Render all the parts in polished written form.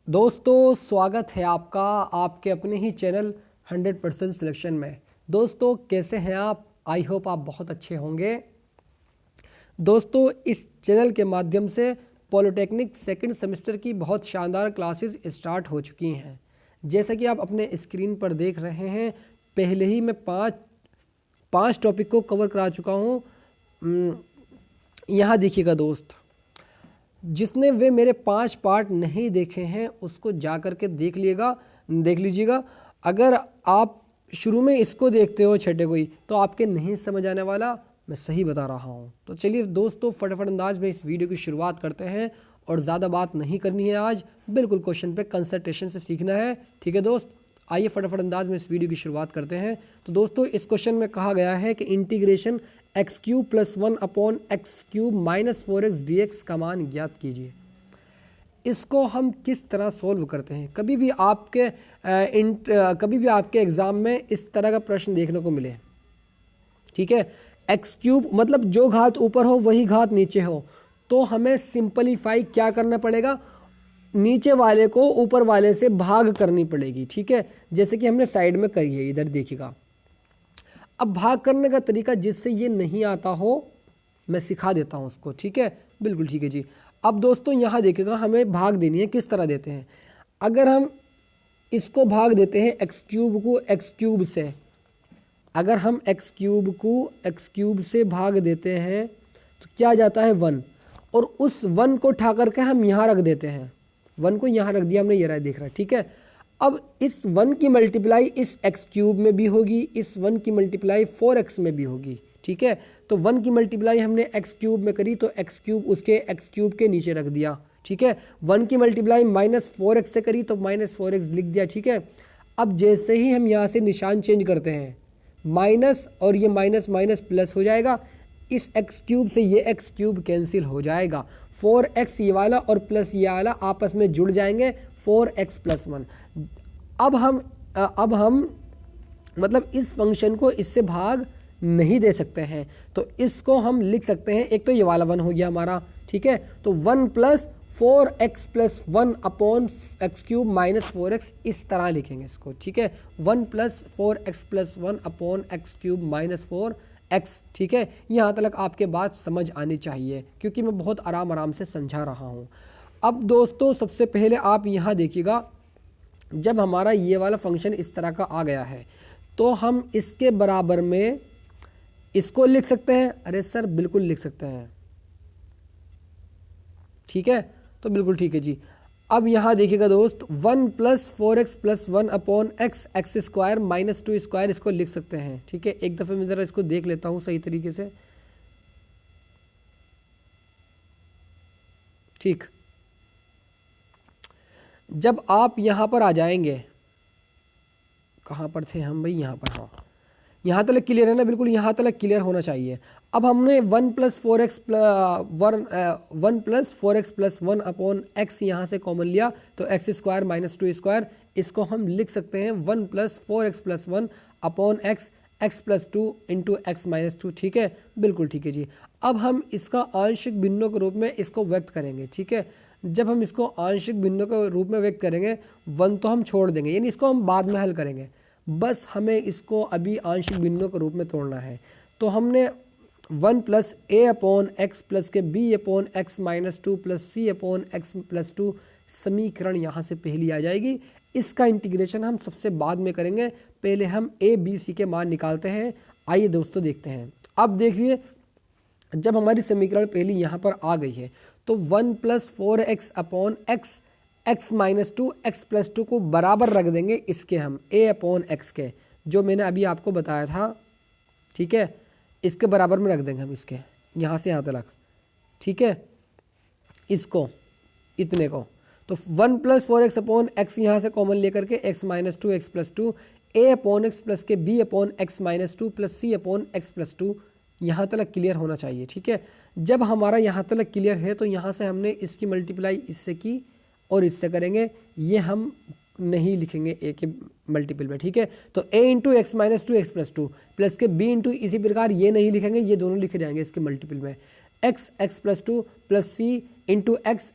दोस्तों स्वागत है आपका आपके अपने ही चैनल 100% सिलेक्शन में। दोस्तों कैसे हैं आप? आई होप आप बहुत अच्छे होंगे। दोस्तों इस चैनल के माध्यम से पॉलिटेक्निक सेकंड सेमेस्टर की बहुत शानदार क्लासेस स्टार्ट हो चुकी हैं। जैसा कि आप अपने स्क्रीन पर देख रहे हैं, पहले ही मैं पाँच टॉपिक को कवर करा चुका हूँ। यहाँ देखिएगा दोस्त, जिसने वे मेरे 5 पार्ट नहीं देखे हैं उसको जा कर के देख लीजिएगा। अगर आप शुरू में इसको देखते हो छठे को ही, तो आपके नहीं समझ आने वाला, मैं सही बता रहा हूँ। तो चलिए दोस्तों फटाफट अंदाज में इस वीडियो की शुरुआत करते हैं और ज़्यादा बात नहीं करनी है आज, बिल्कुल क्वेश्चन पे कंसंट्रेशन से सीखना है। ठीक है दोस्त, आइए फटाफट अंदाज में इस वीडियो की शुरुआत करते हैं। तो दोस्तों इस क्वेश्चन में कहा गया है कि integration x³ + 1/x³ - 4x dx का मान ज्ञात कीजिए। इसको हम किस तरह सोल्व करते हैं? कभी भी आपके एग्जाम में इस तरह का प्रश्न देखने को मिले, ठीक है, x³ मतलब जो घात ऊपर हो वही घात नीचे हो, तो हमें सिंपलीफाई क्या करना पड़ेगा? नीचे वाले को ऊपर वाले से भाग करनी पड़ेगी। ठीक है, जैसे कि हमने साइड में करी है, इधर देखिएगा। अब भाग करने का तरीका जिससे ये नहीं आता हो मैं सिखा देता हूँ उसको। ठीक है, बिल्कुल ठीक है जी। अब दोस्तों यहाँ देखिएगा, हमें भाग देनी है, किस तरह देते हैं? अगर हम इसको भाग देते हैं x³ को x³ से, अगर हम x³ को x³ से भाग देते हैं तो क्या जाता है 1, और उस 1 को उठा करके हम यहाँ रख देते हैं। 1 को यहाँ रख दिया हमने, ये रहा देख रहा है। ठीक है, अब इस 1 की मल्टीप्लाई इस x³ में भी होगी, इस 1 की मल्टीप्लाई 4x में भी होगी। ठीक है, तो 1 की मल्टीप्लाई हमने x³ में करी तो x³ उसके x³ के नीचे रख दिया। ठीक है, 1 की मल्टीप्लाई -4x से करी तो -4x लिख दिया। ठीक है, अब जैसे ही हम यहाँ से निशान चेंज करते हैं, माइनस और ये माइनस माइनस प्लस हो जाएगा, इस x³ से ये x³ कैंसिल हो जाएगा, 4x ये वाला और प्लस ये वाला आपस में जुड़ जाएंगे, 4x + 1। अब हम मतलब इस फंक्शन को इससे भाग नहीं दे सकते हैं, तो इसको हम लिख सकते हैं, एक तो ये वाला 1 हो गया हमारा। ठीक है, तो 1 + 4x + 1/x³ - 4x, इस तरह लिखेंगे इसको। ठीक है, 1 + 4x + 1/x³ - 4x। ठीक है, यहाँ तक आपके बात समझ आनी चाहिए क्योंकि मैं बहुत आराम से समझा रहा हूँ। अब दोस्तों सबसे पहले आप यहाँ देखिएगा, जब हमारा ये वाला फंक्शन इस तरह का आ गया है तो हम इसके बराबर में इसको लिख सकते हैं। अरे सर बिल्कुल लिख सकते हैं। ठीक है, तो बिल्कुल ठीक है जी। अब यहाँ देखिएगा दोस्त, 1 + 4x + 1/x x² - 2² इसको लिख सकते हैं। ठीक है, एक दफ़े मैं ज़रा इसको देख लेता हूँ सही तरीके से। ठीक, जब आप यहाँ पर आ जाएंगे, कहाँ पर थे हम भाई? यहाँ पर। हाँ, यहाँ तक क्लियर है ना? बिल्कुल यहाँ तक क्लियर होना चाहिए। अब हमने 1 + 4x + 1/x यहाँ से कॉमन लिया तो x² - 2², इसको हम लिख सकते हैं 1 + 4x + 1/x x + 2 × x - 2। ठीक है, बिल्कुल ठीक है जी। अब हम इसका आंशिक भिन्नों के रूप में इसको व्यक्त करेंगे। ठीक है, जब हम इसको आंशिक भिन्नों के रूप में व्यक्त करेंगे, 1 तो हम छोड़ देंगे, यानी इसको हम बाद में हल करेंगे, बस हमें इसको अभी आंशिक भिन्नों के रूप में तोड़ना है। तो हमने 1 + a/x + के b/x - 2 + c/x + 2 समीकरण यहाँ से पहली आ जाएगी। इसका इंटीग्रेशन हम सबसे बाद में करेंगे, पहले हम a b c के मान निकालते हैं। आइए दोस्तों देखते हैं। अब देखिए, जब हमारी समीकरण पहली यहाँ पर आ गई है तो 1 + 4x/x x - 2 x + 2 को बराबर रख देंगे इसके हम a/x के, जो मैंने अभी आपको बताया था। ठीक है, इसके बराबर में रख देंगे हम इसके, यहाँ से यहाँ तक। ठीक है, इसको इतने को, तो 1 + 4x/x यहाँ से कॉमन लेकर के x - 2 x + 2 a/x + के b/x - 2 + c/x + 2, यहाँ तक क्लियर होना चाहिए। ठीक है, जब हमारा यहाँ तक क्लियर है तो यहाँ से हमने इसकी मल्टीप्लाई इससे की और इससे करेंगे, ये हम नहीं लिखेंगे a के मल्टीपल में। ठीक है, तो a × x - 2 x + 2 प्लस के b × इसी प्रकार ये नहीं लिखेंगे, ये दोनों लिखे जाएंगे इसके मल्टीपल में, x + 2 + c × x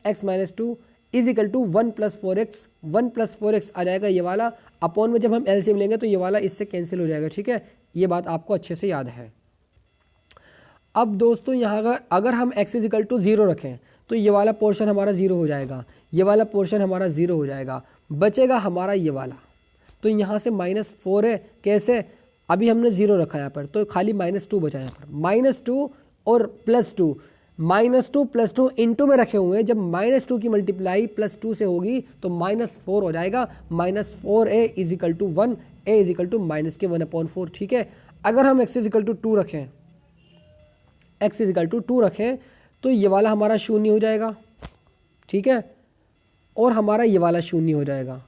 - 2 is equal to 1+4x, 1+4x आ जाएगा ये वाला, अपॉन में जब हम एलसीएम लेंगे तो ये वाला इससे कैंसिल हो जाएगा, ठीक है, ये बात आपको अच्छे से याद है। अब दोस्तों यहाँ अगर हम x इज इक्वल टू 0 रखें तो ये वाला पोर्शन हमारा 0 हो जाएगा, ये वाला पोर्शन हमारा 0 हो जाएगा, बचेगा हमारा ये वाला। तो यहाँ से -4 है, कैसे, अभी हमने 0 रखा यहाँ पर तो खाली -2 बचा यहाँ पर, -2 और +2, -2 +2 इंटू में रखे हुए हैं, जब -2 की मल्टीप्लाई +2 से होगी तो -4 हो जाएगा, -4a is equal to 1, a is equal to -1/4, ठीक है। अगर हम x इज इक्वल टू 2 रखें, x इज इक्वल टू 2 रखें तो ये वाला हमारा 0 हो जाएगा, ठीक है, और हमारा ये वाला 0 हो जाएगा।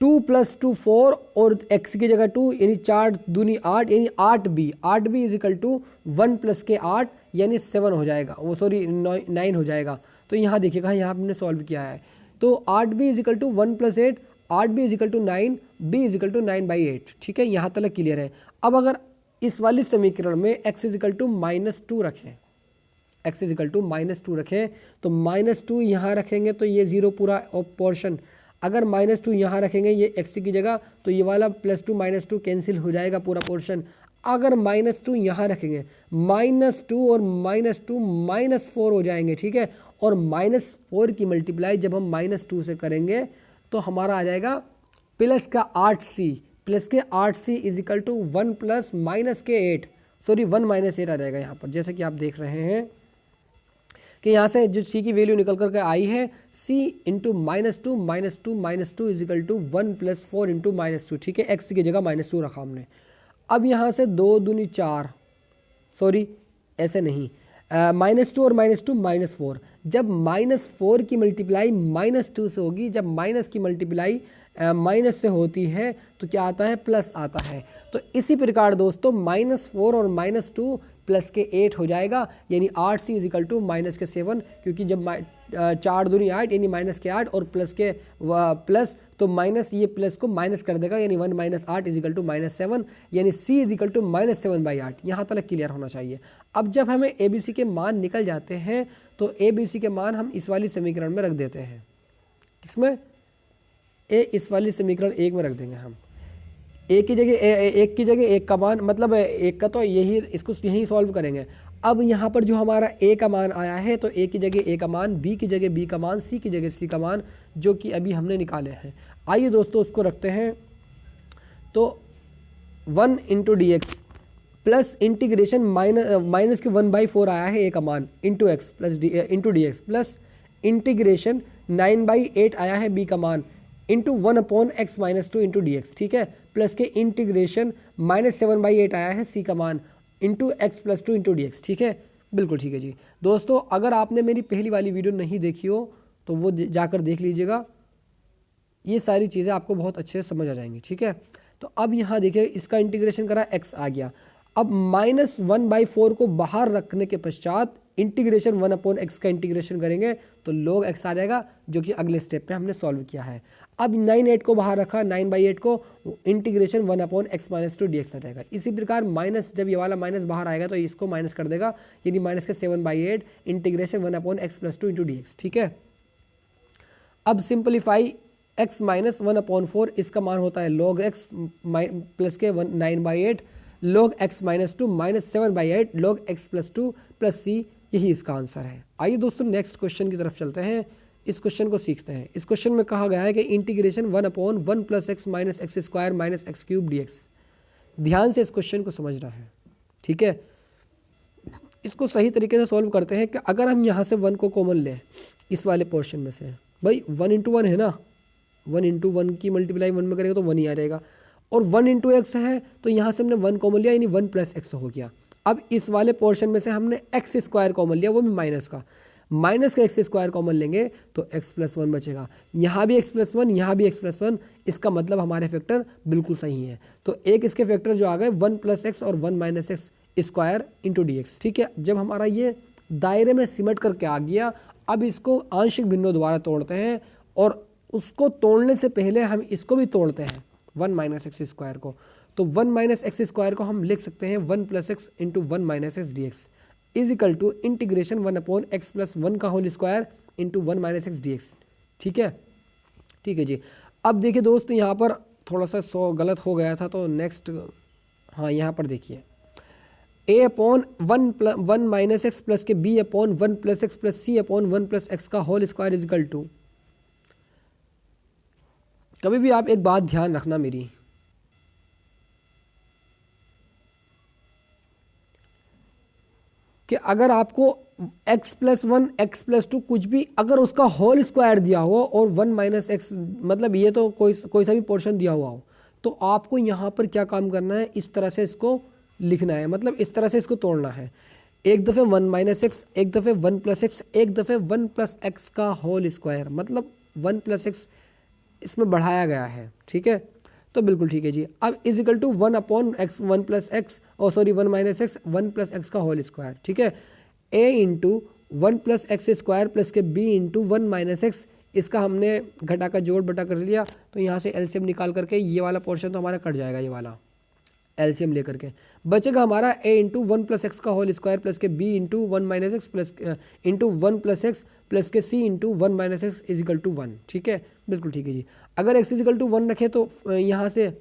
2 + 2 4 और x की जगह 2 यानी 4 दूनी 8 यानी 8b इज इक्वल टू 1 + के 8 यानी 7 हो जाएगा, वो सॉरी 9 हो जाएगा। तो यहाँ देखिएगा, यहाँ हमने सॉल्व किया है तो 8b is equal to 1 + 8, 8b is equal to 9, b is equal to 9/8, ठीक है, यहाँ तक क्लियर है। अब अगर इस वाली समीकरण में x इज इक्वल टू -2 रखें, x इज इक्वल टू -2 रखें तो -2 यहाँ रखेंगे तो ये 0 पूरा पोर्शन, अगर -2 यहाँ रखेंगे ये x की जगह तो ये वाला +2 -2 कैंसिल हो जाएगा पूरा पोर्शन। अगर -2 यहाँ रखेंगे, -2 और -2 -4 हो जाएंगे, ठीक है, और -4 की मल्टीप्लाई जब हम -2 से करेंगे तो हमारा आ जाएगा प्लस का 8c, प्लस के 8c is equal to 1 + -8, sorry 1 - 8 आ जाएगा यहाँ पर, जैसे कि आप देख रहे हैं कि यहाँ से जो c की वैल्यू निकल करके आई है c into -2 -2 is equal to 1 + 4 into -2, ठीक है, x की जगह -2 रखा हमने। अब यहाँ से 2 दूनी 4, सॉरी ऐसे नहीं, -2 और -2 -4, जब -4 की मल्टीप्लाई -2 से होगी, जब माइनस की मल्टीप्लाई माइनस से होती है तो क्या आता है, प्लस आता है। तो इसी प्रकार दोस्तों -4 और -2 प्लस के 8 हो जाएगा, यानी 8c इज इक्वल टू -7, क्योंकि जब 4 दूनी 8 यानी -8 और प्लस के प्लस तो माइनस, ये प्लस को माइनस कर देगा, यानी 1 - 8 इज इक्वल टू -7, यानी c इज इक्वल टू -7/8, यहाँ तक क्लियर होना चाहिए। अब जब हमें ABC के मान निकल जाते हैं तो ABC के मान हम इस वाली समीकरण में रख देते हैं, किसमें, इस वाली समीकरण 1 में रख देंगे हम, एक की जगह एक का मान, मतलब एक का तो यही, इसको यही सॉल्व करेंगे। अब यहाँ पर जो हमारा a का मान आया है तो a की जगह a का मान, b की जगह b का मान, c की जगह c का मान, जो कि अभी हमने निकाले हैं। आइए दोस्तों उसको रखते हैं, तो 1 × dx प्लस इंटीग्रेशन माइनस के 1/4 आया है a का मान into x plus into dx plus integration 9/8 आया है b का मान इंटू 1/x - 2 इंटू dx, ठीक है, प्लस के इंटीग्रेशन -7/8 आया है c का मान इंटू x + 2 इंटू dx, ठीक है, बिल्कुल ठीक है जी। दोस्तों अगर आपने मेरी पहली वाली वीडियो नहीं देखी हो तो वो जाकर देख लीजिएगा, ये सारी चीज़ें आपको बहुत अच्छे से समझ आ जाएंगी, ठीक है। तो अब यहाँ देखिए इसका इंटीग्रेशन करा, x आ गया, अब -1/4 को बाहर रखने के पश्चात इंटीग्रेशन 1/x का इंटीग्रेशन करेंगे तो log x आ जाएगा, जो कि अगले स्टेप पे हमने सॉल्व किया है। अब 9/8 को बाहर रखा, 9/8 को इंटीग्रेशन 1/x - 2 dx आ जाएगा। इसी प्रकार माइनस, जब ये वाला माइनस बाहर आएगा तो इसको माइनस कर देगा, यानी माइनस के 7/8 इंटीग्रेशन 1/x + 2 इंटू dx, ठीक है। अब सिंपलीफाई x - 1/4, इसका मान होता है log x प्लस के 9/8 log x - 2 -7/8 log x + 2 plus c, यही इसका आंसर है। आइए दोस्तों नेक्स्ट क्वेश्चन की तरफ चलते हैं, इस क्वेश्चन को सीखते हैं। इस क्वेश्चन में कहा गया है कि integration 1/1 + x - x² - x³ dx। ध्यान से इस क्वेश्चन को समझना है, ठीक है। इसको सही तरीके से सॉल्व करते हैं कि अगर हम यहाँ से 1 को कॉमन लें इस वाले पोर्शन में से, भाई 1 × 1 है ना, 1 × 1 की मल्टीप्लाई 1 में करेंगे तो 1 ही आ जाएगा, और 1 × x है तो यहाँ से हमने 1 कॉमन लिया, यानी 1 + x हो गया। अब इस वाले पोर्शन में से हमने x² कॉमन लिया, वो भी माइनस का x² कॉमन लेंगे तो x + 1 बचेगा, यहाँ भी x + 1, यहाँ भी x + 1, इसका मतलब हमारे फैक्टर बिल्कुल सही है। तो एक इसके फैक्टर जो आ गए 1 + x और 1 - x² इंटू dx, ठीक है। जब हमारा ये दायरे में सिमट करके आ गया, अब इसको आंशिक भिन्नों द्वारा तोड़ते हैं, और उसको तोड़ने से पहले हम इसको भी तोड़ते हैं 1 - x² को। तो 1 - x² को हम लिख सकते हैं 1 + x into 1 - x dx is equal to integration 1/x + 1 का whole square into 1 - x dx, ठीक है, ठीक है जी। अब देखिए दोस्त यहाँ पर थोड़ा सा गलत हो गया था, तो नेक्स्ट, हाँ यहाँ पर देखिए a upon one minus x plus के b upon one plus x plus c upon one plus x का होल स्क्वायर इजिकल टू, कभी भी आप एक बात ध्यान रखना मेरी, कि अगर आपको x plus one x plus two कुछ भी अगर उसका होल स्क्वायर दिया हो और वन माइनस एक्स मतलब ये तो कोई सा भी पोर्शन दिया हुआ हो, तो आपको यहाँ पर क्या काम करना है, इस तरह से इसको लिखना है, मतलब इस तरह से इसको तोड़ना है। एक दफ़े वन माइनस एक्स, एक दफ़े वन प्लस एक्स, एक दफ़े वन प्लस एक्स का होल स्क्वायर, मतलब वन प्लस एक्स इसमें बढ़ाया गया है, ठीक है, तो बिल्कुल ठीक है जी। अब is equal to one upon x one plus x, और sorry one minus x one plus x का होल स्क्वायर, ठीक है, a into one plus x square plus के b into one minus x, इसका हमने घटा का जोड़ बटा कर लिया, तो यहाँ से एलसीएम निकाल करके ये वाला पोर्शन तो हमारा कट जाएगा, ये वाला एलसीएम लेकर के बचेगा हमारा a into one plus x का होल स्क्वायर प्लस के b into one minus x plus into one plus x plus के c into one minus X equal to one, ठीक है, बिल्कुल ठीक है जी। अगर x इजिकल टू वन रखें तो यहाँ से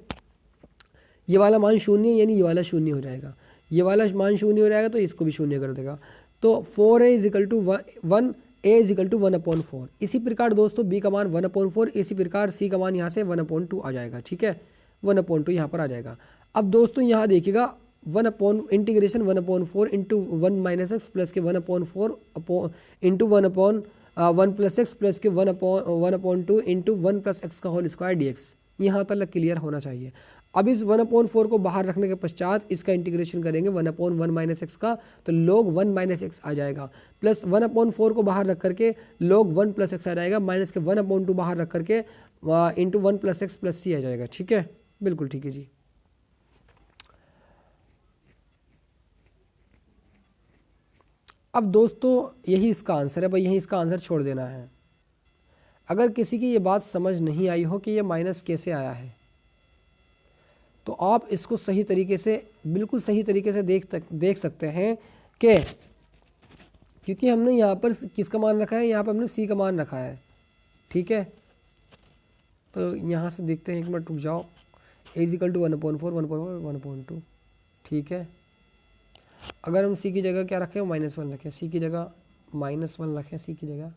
ये वाला मान शून्य, यानी ये वाला शून्य हो जाएगा, ये वाला मान शून्य हो जाएगा, तो इसको भी शून्य कर देगा, तो 4a equal to one, a equal to one upon four. इसी प्रकार दोस्तों b का मान वन अपॉन फोर, इसी प्रकार c का मान यहाँ से वन अपॉन टू आ जाएगा, ठीक है, वन अपॉन टू यहाँ पर आ जाएगा। अब दोस्तों यहाँ देखिएगा one upon integration one upon four into one minus x plus के one upon four into one upon one plus x plus के one upon two into one plus x का होल स्क्वायर डी एक्स, यहाँ तक clear होना चाहिए। अब इस one upon four को बाहर रखने के पश्चात इसका इंटीग्रेशन करेंगे one upon one minus x का, तो log वन माइनस एक्स आ जाएगा, प्लस वन अपॉन फोर को बाहर रख करके log वन प्लस एक्स आ जाएगा, माइनस के वन अपॉन टू बाहर रख करके into one plus x plus c आ जाएगा, ठीक है, बिल्कुल ठीक है जी। अब दोस्तों यही इसका आंसर है भाई, यही इसका आंसर छोड़ देना है। अगर किसी की ये बात समझ नहीं आई हो कि ये माइनस कैसे आया है, तो आप इसको सही तरीके से, बिल्कुल सही तरीके से देख सकते हैं कि क्योंकि हमने यहाँ पर किसका मान रखा है, यहाँ पर हमने सी का मान रखा है, ठीक है, तो यहाँ से देखते हैं, एक मिनट रुक जाओ, is equal to one upon four one upon two, ठीक है। अगर हम सी की जगह क्या रखें, माइनस वन रखें, सी की जगह माइनस वन रखें, सी की जगह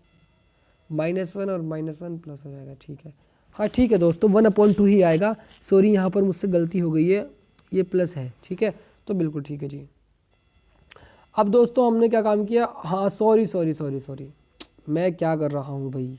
माइनस वन और माइनस वन प्लस हो जाएगा, ठीक है, हाँ ठीक है दोस्तों, वन अपॉन टू ही आएगा, सॉरी यहाँ पर मुझसे गलती हो गई है, ये प्लस है, ठीक है, तो बिल्कुल ठीक है जी। अब दोस्तों हमने क्या काम किया, हाँ सॉरी मैं क्या कर रहा हूँ भाई,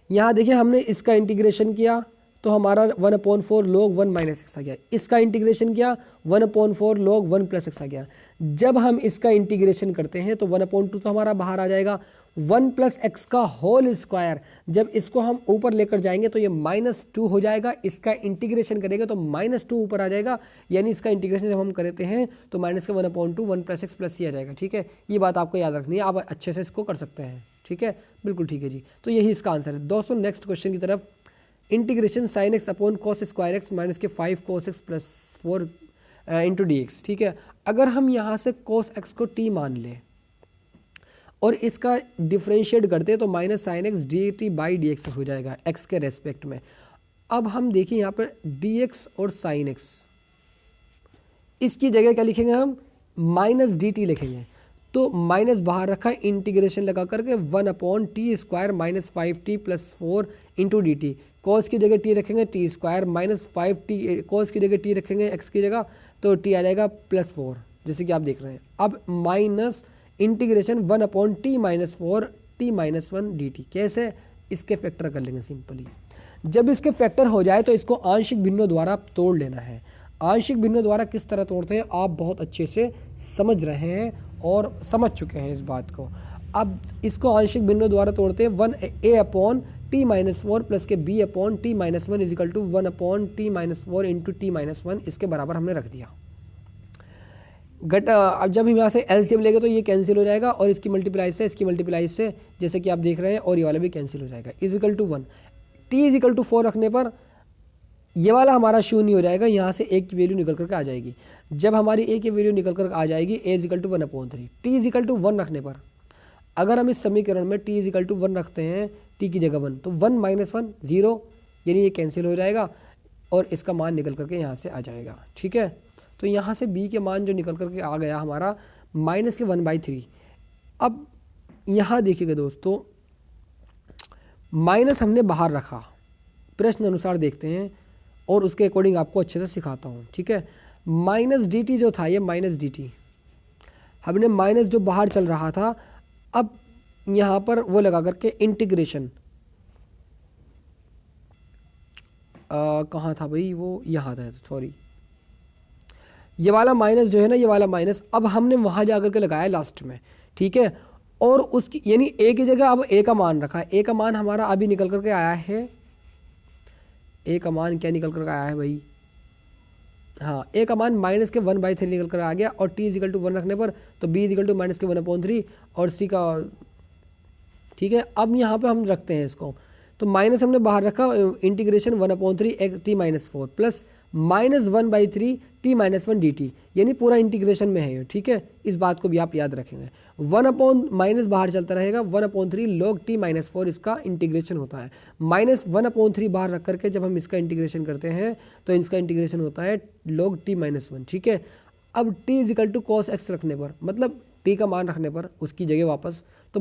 यहाँ देखिए हमने इसका इंटीग्रेशन किया तो हमारा one upon four log one minus x आ गया, इसका इंटीग्रेशन किया one upon four log one plus x आ गया। जब हम इसका इंटीग्रेशन करते हैं तो वन अपॉन टू तो हमारा बाहर आ जाएगा, वन प्लस एक्स का होल स्क्वायर, जब इसको हम ऊपर लेकर जाएंगे तो ये माइनस टू हो जाएगा, इसका इंटीग्रेशन करेंगे तो माइनस टू ऊपर आ जाएगा, यानी इसका इंटीग्रेशन जब हम करते हैं तो माइनस का one upon two one plus x plus c आ जाएगा, ठीक है, ये बात आपको याद रखनी है, आप अच्छे से इसको कर सकते हैं, ठीक है, बिल्कुल ठीक है जी। तो यही इसका आंसर है दोस्तों। नेक्स्ट क्वेश्चन की तरफ, integration sine x upon cos square x minus के 5 cos x plus 4 into D x, ठीक है। अगर हम यहाँ से cos x को t मान लें और इसका डिफ्रेंशिएट करते तो minus sine x D T by d x हो जाएगा x के रेस्पेक्ट में। अब हम देखिए यहाँ पर dx और साइन x, इसकी जगह क्या लिखेंगे हम, माइनस डी टी लिखेंगे, तो माइनस बाहर रखा, इंटीग्रेशन लगा करके one upon T square minus 5t plus 4 into D T, cos की जगह टी रखेंगे T square minus 5t, cos की जगह टी रखेंगे एक्स की जगह, तो टी आ जाएगा प्लस 4, जैसे कि आप देख रहे हैं। अब minus integration one upon t minus 4 T minus 1 d T, कैसे, इसके फैक्टर कर लेंगे सिंपली। जब इसके फैक्टर हो जाए तो इसको आंशिक भिन्नों द्वारा तोड़ लेना है। आंशिक भिन्नों द्वारा किस तरह तोड़ते हैं आप बहुत अच्छे से समझ रहे हैं और समझ चुके हैं इस बात को। अब इसको आंशिक भिन्नों द्वारा तोड़ते हैं, one a upon t minus 4 plus के b upon t minus 1 is equal to one upon t minus 4 into t minus 1, इसके बराबर हमने रख दिया। अब जब हम यहाँ से एलसीएम लेंगे तो ये कैंसिल हो जाएगा और इसकी मल्टीप्लाई से इसकी मल्टीप्लाई से, जैसे कि आप देख रहे हैं, और ये वाला भी कैंसिल हो जाएगा, is equal to 1। T is equal to 4 रखने पर ये वाला हमारा शून्य हो जाएगा, यहाँ से एक की वैल्यू निकल करके आ जाएगी। जब हमारी ए की वैल्यू निकल कर आ जाएगी, a is equal to 1/3। T is equal to 1 रखने पर, अगर हम इस समीकरण में टी इजिकल टू 1 रखते हैं टी की जगह 1, तो 1 - 1 0, यानी ये कैंसिल हो जाएगा और इसका मान निकल करके यहाँ से आ जाएगा। ठीक है, तो यहाँ से b के मान जो निकल करके आ गया हमारा -1/3। अब यहाँ देखिएगा दोस्तों, माइनस हमने बाहर रखा, प्रश्न अनुसार देखते हैं और उसके अकॉर्डिंग आपको अच्छे से सिखाता हूँ। ठीक है, -dt जो था, ये -dt हमने माइनस जो बाहर चल रहा था, अब यहाँ पर वो लगा करके इंटीग्रेशन, कहाँ था भाई वो, यहाँ था, सॉरी, ये वाला माइनस जो है ना, ये वाला माइनस अब हमने वहाँ जा करके लगाया लास्ट में। ठीक है, और उसकी यानी a की जगह अब a का मान रखा है। a का मान हमारा अभी निकल करके आया है, a का मान क्या निकल करके आया है भाई, हाँ, a का मान -1/3 निकल कर आ गया, और t = 1 रखने पर तो b = -1/3 और c का। ठीक है, अब यहाँ पे हम रखते हैं इसको, तो माइनस हमने बाहर रखा, integration 1/3 t-4 plus -1/3 t-1 dt, यानी पूरा इंटीग्रेशन में है ये। ठीक है, इस बात को भी आप याद रखेंगे। 1/- बाहर चलता रहेगा, 1/3 log t-4 इसका इंटीग्रेशन होता है। -1/3 बाहर रख करके जब हम इसका इंटीग्रेशन करते हैं तो इसका इंटीग्रेशन होता है log t-1। ठीक है, अब t = cos x रखने पर, मतलब t का मान रखने पर उसकी जगह वापस, तो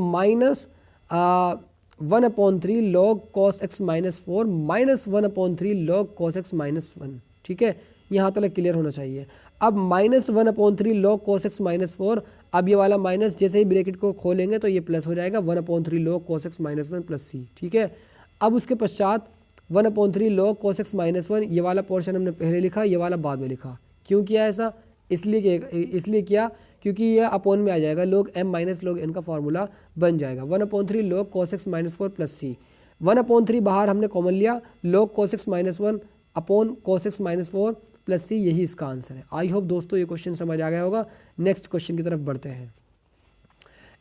-1/3 log cos x -4 -1/3 log cos x -1। ठीक है, यहाँ तक क्लियर होना चाहिए। अब -1/3 log cos x -4, अब ये वाला माइनस जैसे ही ब्रैकेट को खोलेंगे तो ये प्लस हो जाएगा, 1/3 log cos x -1 plus c। ठीक है, अब उसके पश्चात 1/3 log cos x -1, ये वाला पोर्शन हमने पहले लिखा, ये वाला बाद में लिखा। क्यों किया ऐसा, इसलिए किया क्योंकि ये अपॉन में आ जाएगा, log m - log n का फार्मूला बन जाएगा। 1/3 log cos x -4 plus c, 1/3 बाहर हमने कॉमन लिया, log cos x -1 upon cos x -4 plus c, यही इसका आंसर है। आई होप दोस्तों ये क्वेश्चन समझ आ गया होगा। नेक्स्ट क्वेश्चन की तरफ बढ़ते हैं।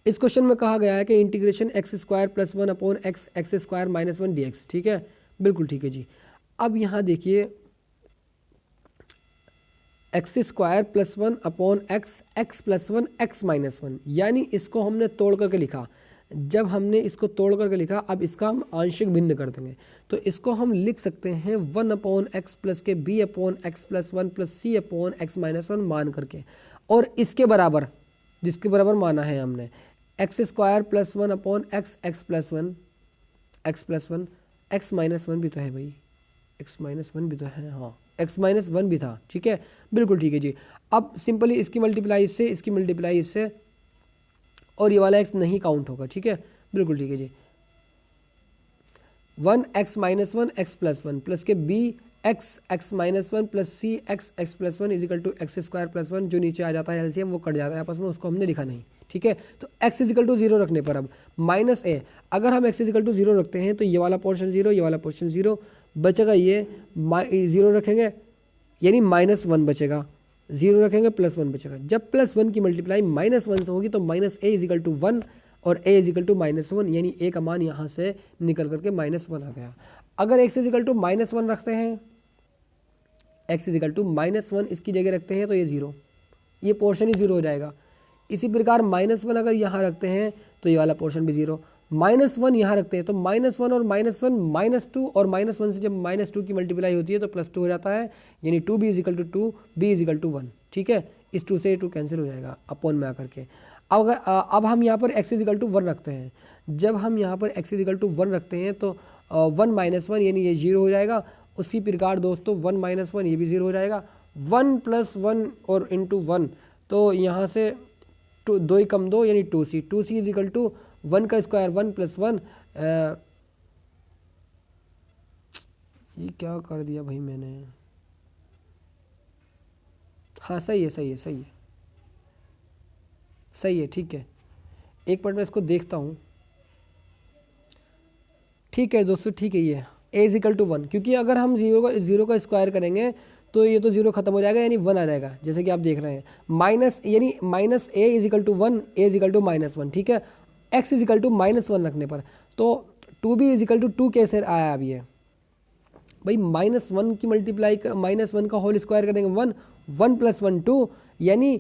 इस क्वेश्चन में कहा गया है कि integration x² + 1 upon x x² - 1 dx। ठीक है, बिल्कुल ठीक है जी। अब यहाँ देखिए, x² + 1 upon x x + 1 x - 1, यानी इसको हमने तोड़ करके लिखा। जब हमने इसको तोड़ करके लिखा, अब इसका हम आंशिक भिन्न कर देंगे, तो इसको हम लिख सकते हैं 1/x प्लस के b/x + 1 प्लस c/x - 1 मान करके, और इसके बराबर, जिसके बराबर माना है हमने, x² + 1 upon x x + 1 x + 1 x - 1 भी तो है भाई, x - 1 भी तो है, हाँ x - 1 भी था। ठीक है, बिल्कुल ठीक है जी। अब सिंपली इसकी मल्टीप्लाई इससे, इसकी मल्टीप्लाई इससे, और ये वाला x नहीं काउंट होगा। ठीक है, बिल्कुल ठीक है जी। 1x - 1 x + 1 प्लस के bx x - 1 plus c x x + 1 = x² + 1, जो नीचे आ जाता है एलसीएम वो कट जाता है आपस में, उसको हमने लिखा नहीं। ठीक है, तो x = 0 रखने पर अब -a, अगर हम x = 0 रखते हैं तो ये वाला पोर्शन 0, ये वाला पोर्शन 0 बचेगा, ये 0 रखेंगे यानी -1 बचेगा, 0 रखेंगे +1 बचेगा। जब +1 की मल्टीप्लाई -1 से होगी तो -a = 1 और a = -1, यानी a का मान यहाँ से निकल करके -1 आ गया। अगर x = -1 रखते हैं, x = -1 इसकी जगह रखते हैं तो ये 0, ये पोर्शन ही 0 हो जाएगा। इसी प्रकार -1 अगर यहाँ रखते हैं तो ये वाला पोर्शन भी 0, -1 यहाँ रखते हैं तो -1 और -1 -2, और -1 से जब -2 की मल्टीप्लाई होती है तो +2 हो जाता है, यानी 2b = 2 b = 1। ठीक है, इस 2 से 2 कैंसिल हो जाएगा अपॉन में आकर के। अब हम यहाँ पर x = 1 रखते हैं। जब हम यहाँ पर x = 1 रखते हैं तो 1 - 1 यानी ये 0 हो जाएगा। उसी प्रकार दोस्तों 1 - 1 ये भी 0 हो जाएगा। 1 + 1 और इंटू 1, तो यहाँ से 2 ही कम 2 यानी 2c, 2c = 1 का स्क्वायर 1 + 1। ये क्या कर दिया भाई मैंने, हाँ सही है, सही है, सही है, सही है। ठीक है, एक मिनट में इसको देखता हूँ। ठीक है दोस्तों, ठीक है, ये a = 1, क्योंकि अगर हम 0 का स्क्वायर करेंगे तो ये तो 0 खत्म हो जाएगा, यानी 1 आ जाएगा, जैसे कि आप देख रहे हैं। माइनस यानी -a = 1, a = -1। ठीक है, x = -1 रखने पर तो 2b = 2 कैसे आया अब ये भाई, -1 की मल्टीप्लाई -1 का होल स्क्वायर करेंगे 1 + 1 2, यानी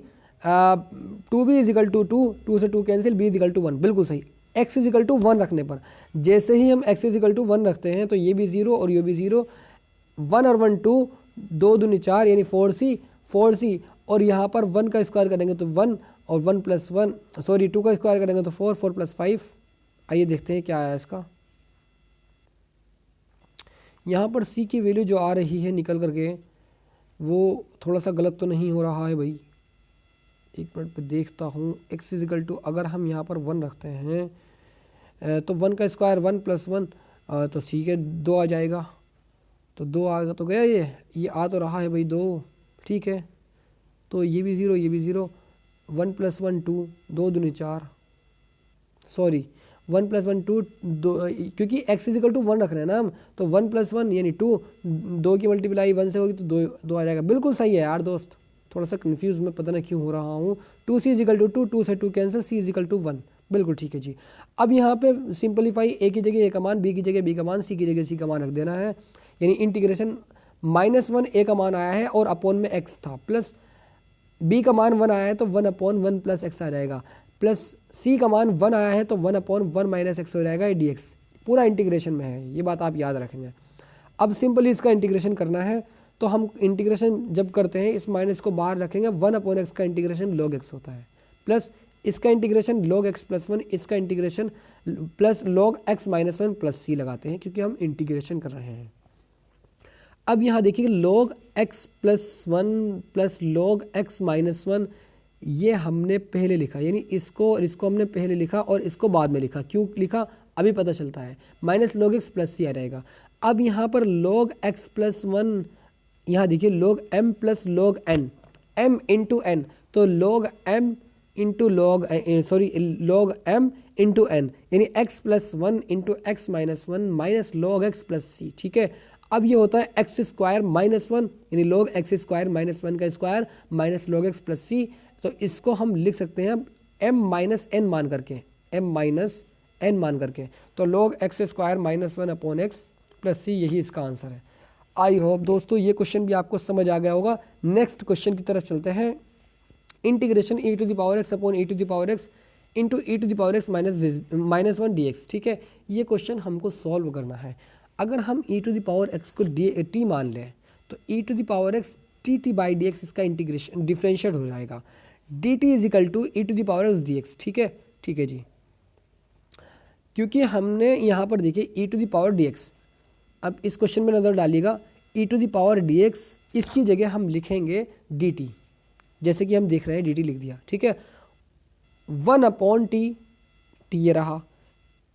2b = 2, 2 से 2 कैंसिल, b = 1, बिल्कुल सही। x इज इक्वल टू 1 रखने पर। जैसे ही हम x इज इक्वल टू 1 रखते हैं तो ये भी 0 और ये भी 0, 1 और 1 2, 2 दूनी 4 यानी 4c, और यहाँ पर 1 का स्क्वायर करेंगे तो 1 और 1 प्लस 1 सॉरी 2 का स्क्वायर करेंगे तो 4, 4 प्लस 5। आइए देखते हैं क्या आया इसका। यहाँ पर c की वैल्यू जो आ रही है निकल करके वो थोड़ा सा गलत तो नहीं हो रहा है भाई, एक मिनट पे देखता हूँ। x इज इक्वल टू अगर हम यहाँ पर 1 रखते हैं तो 1 का स्क्वायर 1 प्लस 1 तो c के 2 आ जाएगा, तो 2 आ तो गया, ये आ तो रहा है भाई 2, ठीक है। तो ये भी 0 ये भी 0, 1 प्लस 1 2, 2 दूनी 4, सॉरी 1 प्लस 1 2, क्योंकि x इज इक्वल टू 1 रख रहे हैं ना हम, तो 1 प्लस 1 यानी 2, 2 की मल्टीप्लाई 1 से होगी तो 2 आ जाएगा। बिल्कुल सही है यार दोस्त, थोड़ा सा कन्फ्यूज़ मैं पता नहीं क्यों हो रहा हूँ। 2c इज इक्वल टू 2, 2 से 2 cancel, c is equal to 1, बिल्कुल ठीक है जी। अब यहाँ पे सिंपलीफाई a की जगह a का मान, b की जगह b का मान, c की जगह c का मान रख देना है, यानी इंटीग्रेशन -1 a का मान आया है और अपॉन में x था, प्लस b का मान 1 आया है तो 1 अपॉन 1 प्लस x आ जाएगा, प्लस c का मान 1 आया है तो 1 अपॉन 1 माइनस x हो जाएगा, ये dx पूरा इंटीग्रेशन में है, ये बात आप याद रखेंगे। अब सिंपली इसका इंटीग्रेशन करना है, तो हम इंटीग्रेशन जब करते हैं इस माइनस को बाहर रखेंगे, 1 अपॉन x का इंटीग्रेशन log x होता है, प्लस इसका इंटीग्रेशन log x प्लस 1, इसका integration plus log x minus 1 plus c लगाते हैं क्योंकि हम इंटीग्रेशन कर रहे हैं। अब यहाँ देखिए log x plus 1 plus log x minus 1, ये हमने पहले लिखा, यानी इसको और इसको हमने पहले लिखा और इसको बाद में लिखा। क्यों लिखा अभी पता चलता है, minus log x plus c आ जाएगा। अब यहाँ पर log x प्लस 1, यहाँ देखिए log m plus log n, m into n, तो log m into log m into n, यानी x plus 1 into x minus 1 minus log x plus c, ठीक है। अब ये होता है एक्स स्क्वायर माइनस 1, यानी log x स्क्वायर माइनस 1 का square minus log x plus c, तो इसको हम लिख सकते हैं m माइनस n मान करके, m माइनस n मान करके, तो log x square minus 1 upon x plus c, यही इसका आंसर है। आई होप दोस्तों ये क्वेश्चन भी आपको समझ आ गया होगा। नेक्स्ट क्वेश्चन की तरफ चलते हैं। Integration e to the power x upon e to the power x into e to the power x minus 1 dx, ठीक है। ये क्वेश्चन हमको सॉल्व करना है। अगर हम e to the power x को t मान लें तो e to the power x t by d x इसका इंटीग्रेशन डिफरेंशिएट हो जाएगा, d t is equal to e to the power x d x, ठीक है, ठीक है जी। क्योंकि हमने यहाँ पर देखिए e to the power d x, अब इस क्वेश्चन में नज़र डालिएगा, e to the power d x, इसकी जगह हम लिखेंगे डी टी, जैसे कि हम देख रहे हैं डी टी लिख दिया, ठीक है। 1 अपॉन टी, टी ये रहा,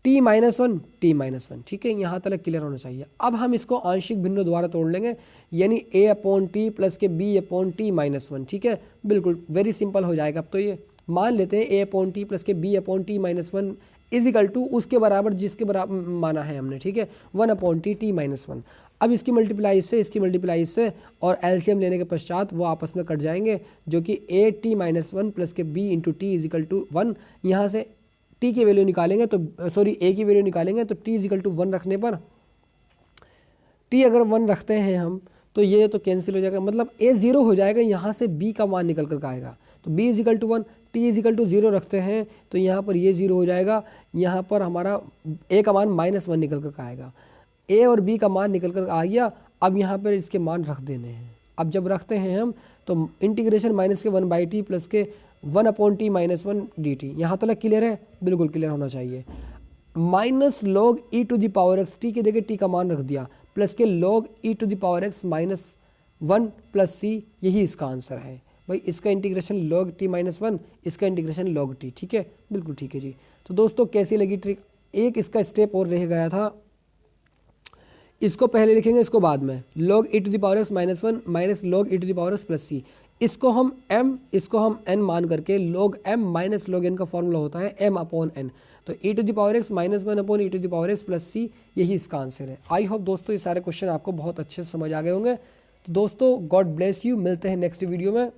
टी माइनस 1, टी माइनस 1, ठीक है, यहाँ तक क्लियर होना चाहिए। अब हम इसको आंशिक भिन्नों द्वारा तोड़ लेंगे, यानी a अपॉन टी प्लस के b अपॉन टी माइनस 1, ठीक है, बिल्कुल वेरी सिंपल हो जाएगा। अब तो ये मान लेते हैं a अपॉन टी प्लस के b upon t minus 1 is equal to उसके बराबर जिसके बराबर माना है हमने, ठीक है, 1 अपॉन टी टी माइनस 1। अब इसकी मल्टीप्लाई इससे, इसकी मल्टीप्लाई इससे, और एलसीएम लेने के पश्चात वो आपस में कट जाएंगे, जो कि a टी माइनस 1 प्लस के b into t is equal to 1। यहाँ से t की वैल्यू निकालेंगे तो सॉरी a की वैल्यू निकालेंगे तो t इज इक्वल टू 1 रखने पर, t अगर 1 रखते हैं हम तो ये तो कैंसिल हो जाएगा, मतलब a 0 हो जाएगा, यहाँ से b का मान निकल कर आएगा, तो b is equal to 1, t is equal to 0 रखते हैं तो यहाँ पर ये 0 हो जाएगा, यहाँ पर हमारा a का मान माइनस 1 निकल कर आएगा, a और b का मान निकल कर आ गया। अब यहाँ पर इसके मान रख देने हैं। अब जब रखते हैं हम तो इंटीग्रेशन माइनस के 1 बाई टी प्लस के 1 upon t minus 1 d t, यहाँ तक क्लियर है, बिल्कुल क्लियर होना चाहिए। Minus log e to the power x, t के जगह टी का मान रख दिया, प्लस के log e to the power x minus 1 plus c, यही इसका आंसर है भाई। इसका इंटीग्रेशन लॉग टी माइनस 1, इसका इंटीग्रेशन लॉग टी, ठीक है, बिल्कुल ठीक है जी। तो दोस्तों कैसी लगी ट्रिक? एक इसका स्टेप और रह गया था, इसको पहले लिखेंगे, इसको बाद में, log e to the power x minus 1 minus log e to the power x plus c, इसको हम m, इसको हम n मान करके log m minus log n का फॉर्मूला होता है m अपॉन n, तो e to the power x minus 1 upon e to the power x plus c, यही इसका आंसर है। आई होप दोस्तों ये सारे क्वेश्चन आपको बहुत अच्छे से समझ आ गए होंगे। तो दोस्तों गॉड ब्लेस यू, मिलते हैं नेक्स्ट वीडियो में।